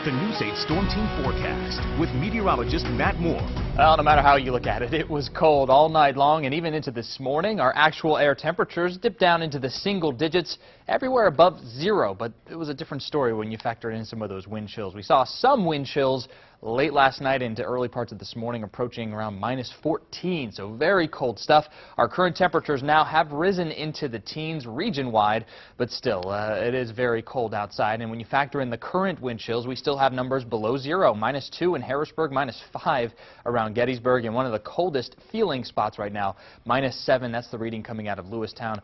the News 8 Storm Team forecast with meteorologist Matt Moore. Well, no matter how you look at it, it was cold all night long and even into this morning. Our actual air temperatures dipped down into the single digits, everywhere above zero. But it was a different story when you factor in some of those wind chills. We saw some wind chills late last night into early parts of this morning, approaching around -14, so very cold stuff. Our current temperatures now have risen into the teens region-wide, but still, it is very cold outside. And when you factor in the current wind chills, we still have numbers below zero, -2 in Harrisburg, -5 around Gettysburg, and one of the coldest feeling spots right now, -7. That's the reading coming out of Lewistown,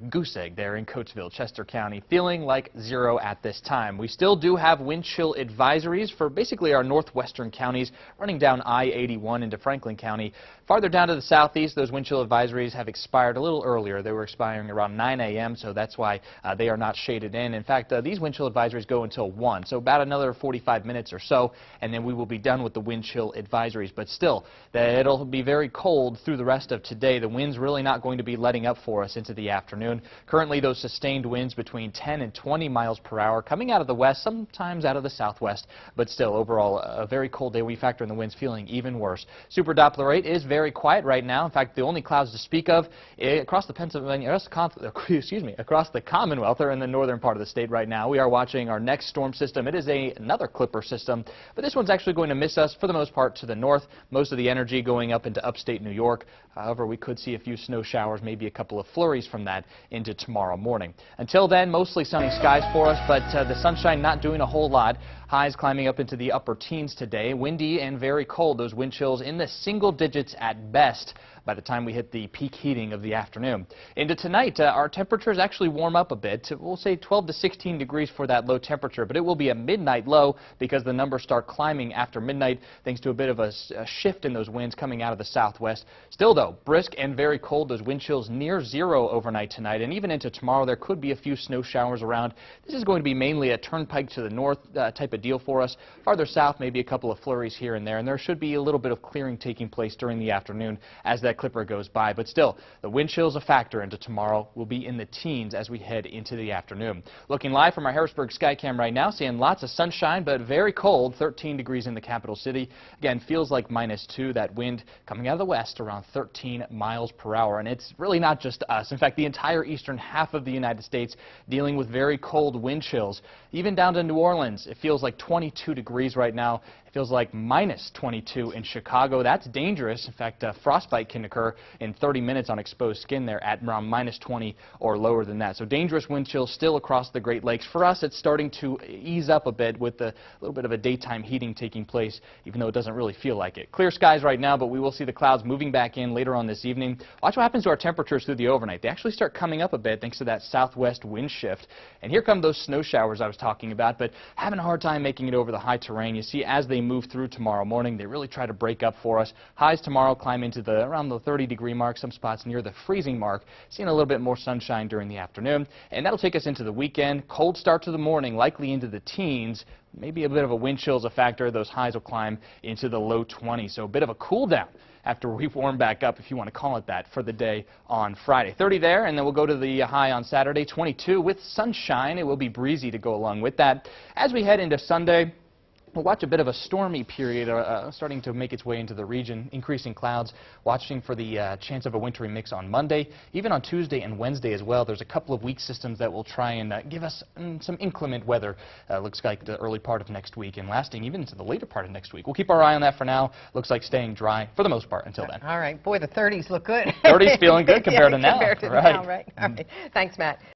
Goose Egg there in Coatesville, Chester County, feeling like zero at this time. We still do have wind chill advisories for basically our northwestern counties, running down I-81 into Franklin County. Farther down to the southeast, those wind chill advisories have expired a little earlier. They were expiring around 9 a.m., so that's why they are not shaded in. In fact, these wind chill advisories go until 1, so about another 45 minutes or so, and then we will be done with the wind chill advisories. But still, it'll be very cold through the rest of today. The wind's really not going to be letting up for us into the afternoon. Currently, those sustained winds between 10 and 20 miles per hour coming out of the west, sometimes out of the southwest, but still, overall, a very cold day. We factor in the winds feeling even worse. Super Doppler 8 is very quiet right now. In fact, the only clouds to speak of across the across the Commonwealth are in the northern part of the state right now. We are watching our next storm system. It is another Clipper system, but this one's actually going to miss us for the most part to the north. Most of the energy going up into upstate New York. However, we could see a few snow showers, maybe a couple of flurries from that into tomorrow morning. Until then, mostly sunny skies for us, but the sunshine not doing a whole lot. Highs climbing up into the upper teens today. Windy and very cold. Those wind chills in the single digits at best by the time we hit the peak heating of the afternoon. Into tonight, our temperatures actually warm up a bit. We'll say 12 to 16 degrees for that low temperature, but it will be a midnight low because the numbers start climbing after midnight thanks to a bit of a shift in those winds coming out of the southwest. Still, though, brisk and very cold. Those wind chills near zero overnight tonight, and even into tomorrow, there could be a few snow showers around. This is going to be mainly a turnpike to the north type of deal for us. Farther south, maybe a couple of flurries here and there should be a little bit of clearing taking place during the afternoon as that Clipper goes by. But still, the wind chill's a factor into tomorrow. We'll be in the teens as we head into the afternoon. Looking live from our Harrisburg Skycam right now, seeing lots of sunshine, but very cold, 13 degrees in the capital city. Again, feels like -2. That wind coming out of the west around 13 miles per hour. And it's really not just us. In fact, the entire eastern half of the United States dealing with very cold wind chills. Even down to New Orleans, it feels like 22 degrees right now. It feels like -22 in Chicago. That's dangerous. In fact, frostbite can occur in 30 minutes on exposed skin there at around -20 or lower than that. So dangerous wind chills still across the Great Lakes. For us, it's starting to ease up a bit with a little bit of a daytime heating taking place, even though it doesn't really feel like it. Clear skies right now, but we will see the clouds moving back in later on this evening. Watch what happens to our temperatures through the overnight. They actually start coming up a bit thanks to that southwest wind shift. And here come those snow showers I was talking about, but having a hard time making it over the high terrain. You see, as they move through tomorrow morning, they really try to break up for us. Highs tomorrow climb into around the 30-degree mark, some spots near the freezing mark. Seeing a little bit more sunshine during the afternoon, and that'll take us into the weekend. Cold start to the morning, likely into the teens. Maybe a bit of a wind chill is a factor. Those highs will climb into the low 20s, so a bit of a cool down after we warm back up, if you want to call it that, for the day on Friday. 30 there, and then we'll go to the high on Saturday, 22 with sunshine. It will be breezy to go along with that. As we head into Sunday, we'll watch a bit of a stormy period starting to make its way into the region, increasing clouds, watching for the chance of a wintry mix on Monday. Even on Tuesday and Wednesday as well, there's a couple of weak systems that will try and give us some inclement weather. Looks like the early part of next week and lasting even into the later part of next week. We'll keep our eye on that for now. Looks like staying dry for the most part until then. All right. Boy, the 30s look good. 30s feeling good compared to now. Compared to now, right? All right. Thanks, Matt.